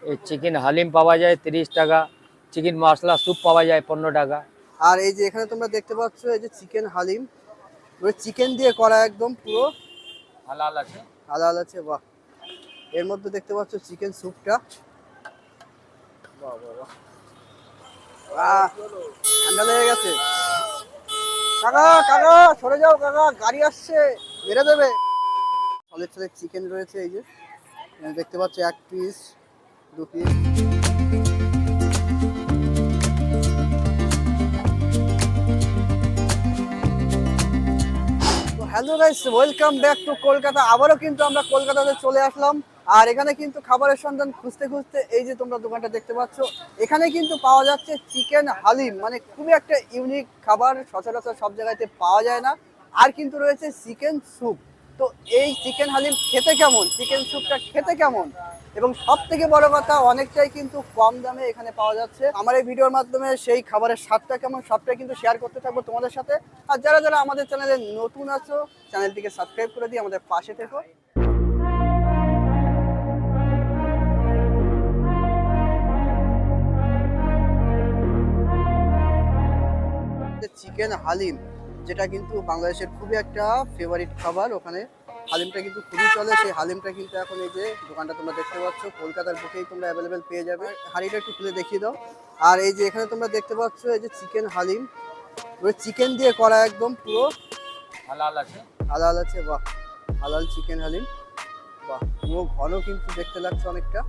এই চিকেন হালিম পাওয়া যায় 30 টাকা, চিকেন মশলা স্যুপ পাওয়া যায় 15 টাকা। আর এই যে এখানে তোমরা দেখতে পাচ্ছ এই যে চিকেন হালিম, পুরো চিকেন দিয়ে করা, একদম পুরো হালাল আছে। হালাল আছে। বাহ, এর মধ্যে দেখতে পাচ্ছ চিকেন স্যুপটা। বাহ বাহ বাহ, ঠান্ডা লেগে গেছে। কাকা কাকা সরে যাও কাকা, গাড়ি আসছে মেরে দেবে। সলিড সলিড চিকেন রয়েছে, এই যে দেখতে পাচ্ছ 1 piece 2 piece. Hello guys, welcome back to Kolkata. আবারও কিন্তু আমরা কলকাতাতে চলে আসলাম। আর এখানে কিন্তু খাবারের সন্ধান খুঁজতে খুঁজতে এই যে তোমরা দোকানটা দেখতে পাচ্ছ, এখানে কিন্তু পাওয়া যাচ্ছে চিকেন হালিম, মানে খুবই একটা ইউনিক খাবার, সচরাচর সব জায়গাতে পাওয়া যায় না। আর কিন্তু রয়েছে চিকেন স্যুপ। তো এই চিকেন হালিম খেতে কেমন, চিকেন স্যুপটা খেতে কেমন, এবং সব থেকে বড় কথা অনেকটাই কিন্তু কম দামে এখানে পাওয়া যাচ্ছে। আমার এই ভিডিওর মাধ্যমে সেই খাবারের স্বাদটা কেমন সবটাই কিন্তু শেয়ার করতে থাকবো তোমাদের সাথে। আর যারা যারা আমাদের চ্যানেলে নতুন আছো, চ্যানেলটিকে সাবস্ক্রাইব করে দিয়ে আমাদের পাশে থেকো। চিকেন হালিম, যেটা কিন্তু বাংলাদেশের খুবই একটা ফেভারিট খাবার, ওখানে হালিমটা কিন্তু খুবই চলে। সেই হালিমটা কিন্তু এখন এই যে দোকানটা তোমরা দেখতে পাচ্ছ কলকাতার বুকেই তোমরা অ্যাভেলেবেল পেয়ে যাবে। হাঁড়িটা একটু খুলে দেখিয়ে দাও। আর এই যে এখানে তোমরা দেখতে পাচ্ছ এই যে চিকেন হালিম, পুরো চিকেন দিয়ে করা, একদম পুরো হালাল আছে। হালাল আছে। বাহ, হালাল চিকেন হালিম। বাহ, পুরো ঘন কিন্তু দেখতে লাগছে অনেকটা,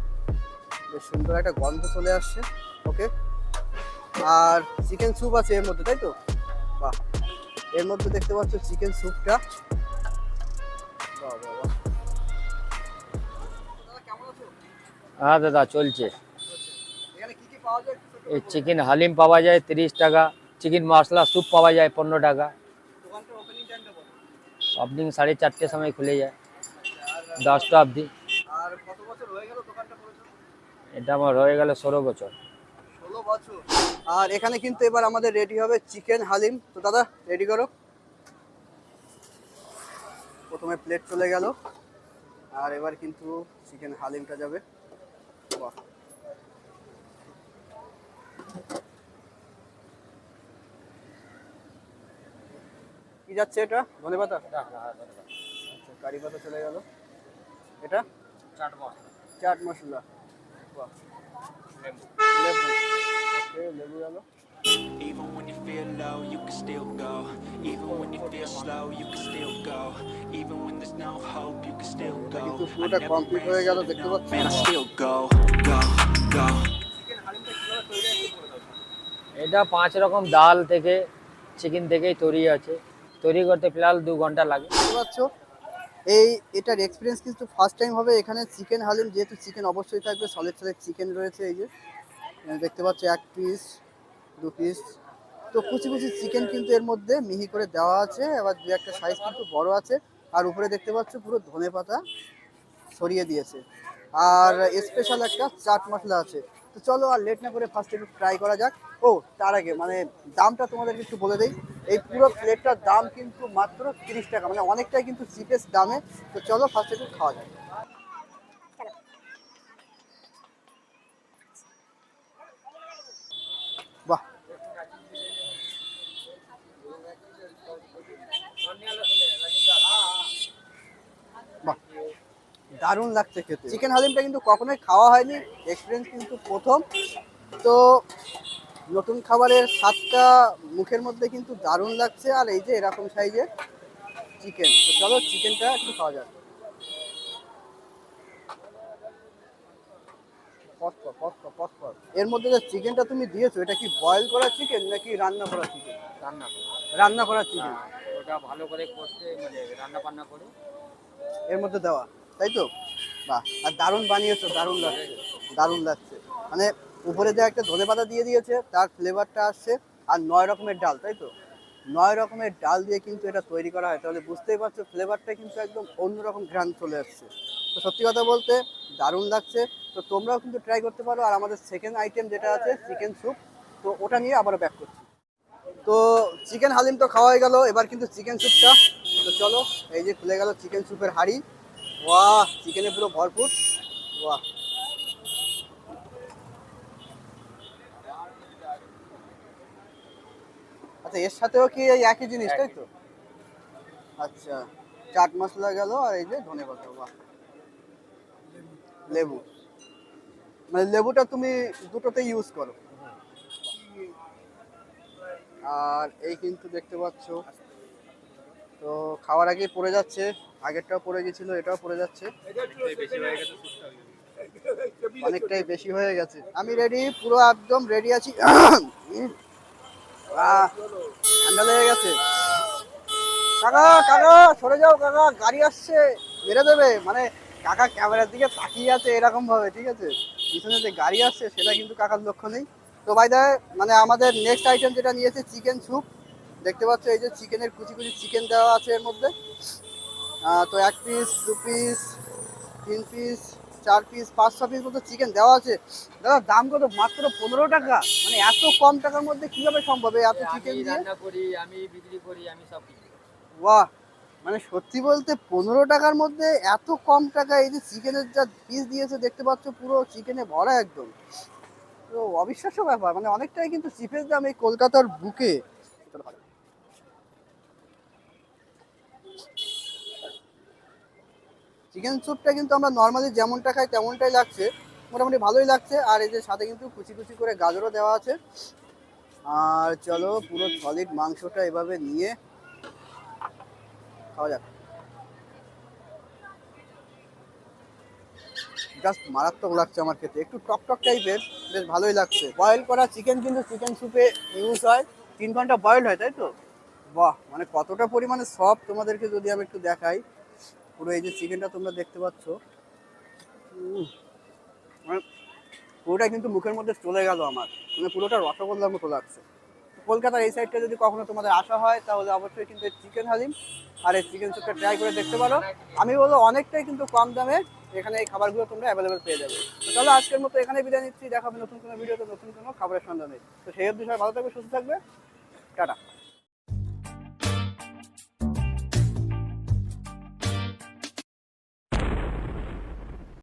বেশ সুন্দর একটা গন্ধ চলে আসছে। ওকে, আর চিকেন স্যুপ আছে এর মধ্যে, তাই তো? বাহ, এর মধ্যে দেখতে পাচ্ছ চিকেন স্যুপটা। বাহ বাহ বাহ। হ্যাঁ দাদা, চলছে। এখানে কি কি পাওয়া যায়? এই চিকেন হালিম পাওয়া যায় 30 টাকা, চিকেন মশলা স্যুপ পাওয়া যায় 15 টাকা। দোকানটার ওপেনিং টাইমটা বলো। ওপেনিং 4:30 সময় খুলে যায়, 10টা অবধি। আর কত বছর হয়ে গেল দোকানটা করেছো? এটা আমার হয়ে গেল 16 বছর। 16 বছর। আর এখানে কিন্তু এবার আমাদের রেডি হবে চিকেন হালিম। তো দাদা রেডি করো। প্রথমে প্লেট চলে গেল, আর এবার কিন্তু চিকেন হালিমটা যাবে। বাহ, কি যাচ্ছে এটা? ধনেপাতা? আচ্ছা, কারি পাতা চলে গেল। এটা চাট মশলা। বাহ, লেবু। ওকে, লেবু গেল। Even when you feel low, you can still go. Even when you feel slow, you can still go. Even when there's no hope, you can still go. কিন্তু পুরোটা কমপ্লিট হয়ে গেল, দেখতে পাচ্ছ? Man, I still go, go, go. এটা 5 রকম ডাল থেকে, চিকেন থেকেই তৈরি আছে। তৈরি করতে ফিলহাল 2 ঘন্টা লাগে। দেখতে পাচ্ছ এটার এক্সপিরিয়েন্স কিন্তু ফার্স্ট টাইম হবে এখানে চিকেন হালিম, যেহেতু চিকেন অবশ্যই থাকবে, সলিড সলিড চিকেন রয়েছে। এই যে দেখতে পাচ্ছ 1 পিস 2 পিস। তো কুচি কুচি চিকেন কিন্তু এর মধ্যে মিহি করে দেওয়া আছে, আবার 2-একটা সাইজ কিন্তু বড় আছে। আর উপরে দেখতে পাচ্ছ পুরো ধনেপাতা ছড়িয়ে দিয়েছে, আর স্পেশাল একটা চাট মশলা আছে। তো চলো আর লেট না করে ফার্স্ট একটু ট্রাই করা যাক। ও তার আগে মানে দামটা তোমাদেরকে একটু বলে দেই। এই পুরো প্লেটটার দাম কিন্তু মাত্র 30 টাকা, মানে অনেকটাই কিন্তু চিপেস্ট দামে। তো চলো ফার্স্ট একটু খাওয়া যাক। বাহ, বাহ, দারুণ লাগছে খেতে। চিকেন হালিমটা কিন্তু কখনোই খাওয়া হয়নি, এক্সপিরিয়েন্স কিন্তু প্রথম। তো নতুন খাবারের স্বাদটা মুখের মধ্যে কিন্তু দারুণ লাগছে। আর এই যে এরকম সাইজের চিকেন, তো চলো চিকেনটা একটু খাওয়া যাক। এর মধ্যে যে চিকেনটা তুমি দিয়েছো, এটা কি বয়েল করা চিকেন নাকি রান্না করা চিকেন? রান্না করা চিকেন। ওটা ভালো করে কষতে, মানে রান্না বান্না করে এর মধ্যে দেওয়া, তাই তো? বাহ, আর দারুণ বানিয়েছো, দারুণ লাগছে, দারুণ লাগছে। মানে উপরে যে একটা ধনেপাতা দিয়ে দিয়েছে, তার ফ্লেভারটা আসছে। আর 9 রকমের ডাল, তাই তো? 9 রকমের ডাল দিয়ে কিন্তু এটা তৈরি করা হয়, তাহলে বুঝতেই পারছো ফ্লেভারটা কিন্তু একদম অন্যরকম ঘ্রাণ চলে আসছে। তো সত্যি কথা বলতে দারুণ লাগছে। তো তোমরাও কিন্তু ট্রাই করতে পারো। আর আমাদের সেকেন্ড আইটেম যেটা আছে চিকেন স্যুপ, তো ওটা নিয়ে আবারও ব্যাক করছি। তো চিকেন হালিম তো খাওয়া হয়ে গেল, এবার কিন্তু চিকেন স্যুপটা। তো চলো, এই যে খুলে গেল চিকেন স্যুপের হাঁড়ি। বাহ, চিকেনে পুরো ভরপুর। বাহ, আচ্ছা এর সাথেও কি এই একই জিনিস তাই তো? আচ্ছা চাট মশলা গেল আর এই যে ধনেপাতা, বাহ লেবু, মানে লেবুটা তুমি দুটোতে ইউজ করো। আর এই কিন্তু দেখতে পাচ্ছ তো খাওয়ার আগেই পড়ে যাচ্ছে, আগেরটাও পড়ে গেছিল, এটাও পড়ে যাচ্ছে, অনেকটাই বেশি হয়ে গেছে। আমি রেডি, পুরো একদম রেডি আছি। ঠান্ডা লেগে গেছে। কাকা কাকা সরে যাও কাকা, গাড়ি আসছে মেরে দেবে, মানে কাকা ক্যামেরার দিকে তাকিয়ে আছে এরকম ভাবে, ঠিক আছে, পিছনে যে গাড়ি আসছে সেটা কিন্তু কাকার লক্ষ্য নেই। তো ভাই দা মানে আমাদের নেক্সট আইটেম যেটা নিয়েছে চিকেন স্যুপ, দেখতে পাচ্ছ এই যে চিকেনের কুচি কুচি চিকেন দেওয়া আছে এর মধ্যে। তো 1 piece 2 piece 3 piece 4 piece 5-6 piece মতো চিকেন দেওয়া আছে। দাদা দাম কত? মাত্র 15 টাকা, মানে এত কম টাকার মধ্যে কিভাবে সম্ভব এত চিকেন দিয়ে? রান্না করি, আমি বিক্রি করি, আমি সব কিছু। বাহ, মানে সত্যি বলতে 15 টাকার মধ্যে এত কম টাকা এই যে চিকেনের যা পিস দিয়েছে দেখতে পাচ্ছ পুরো চিকেনে ভরা একদম, তো অবিশ্বাস্য ব্যাপার, মানে অনেকটাই কিন্তু চিপের দাম এই কলকাতার বুকে। চিকেন স্যুপটা কিন্তু আমরা নর্মালি যেমনটা খাই তেমনটাই লাগছে, মোটামুটি ভালোই লাগছে। আর এই যে সাথে কিন্তু কুচি কুচি করে গাজরও দেওয়া আছে। আর চলো পুরো সলিড মাংসটা এভাবে নিয়ে খাওয়া যাক। জাস্ট মারাত্মক লাগছে আমার খেতে, একটু টক টক টাইপের, বেশ ভালোই লাগছে। বয়েল করা চিকেন কিন্তু চিকেন স্যুপে ইউজ হয়, 3 ঘন্টা বয়েল হয় তাই তো? বাহ, মানে কতটা পরিমাণে সফট তোমাদেরকে যদি আমি একটু দেখাই, পুরো এই যে চিকেনটা তোমরা দেখতে পাচ্ছ, মানে পুরোটা কিন্তু মুখের মধ্যে চলে গেল আমার, মানে পুরোটা রসগোল্লার মতো লাগছে। কলকাতার এই সাইডটা যদি কখনো তোমাদের আসা হয় তাহলে অবশ্যই কিন্তু এই চিকেন হালিম আর এই চিকেন স্যুপটা ট্রাই করে দেখতে পারো। আমি বলবো অনেকটাই কিন্তু কম দামে এখানে এই খাবারগুলো তোমরা অ্যাভেলেবেল পেয়ে যাবে। তো চলো আজকের মতো এখানে বিদায় নিচ্ছি, দেখা হবে নতুন কোনো ভিডিওতে নতুন কোনো খাবারের সন্ধানে। তো সেই অবধি সবাই ভালো থাকবে, সুস্থ থাকবে, টাটা।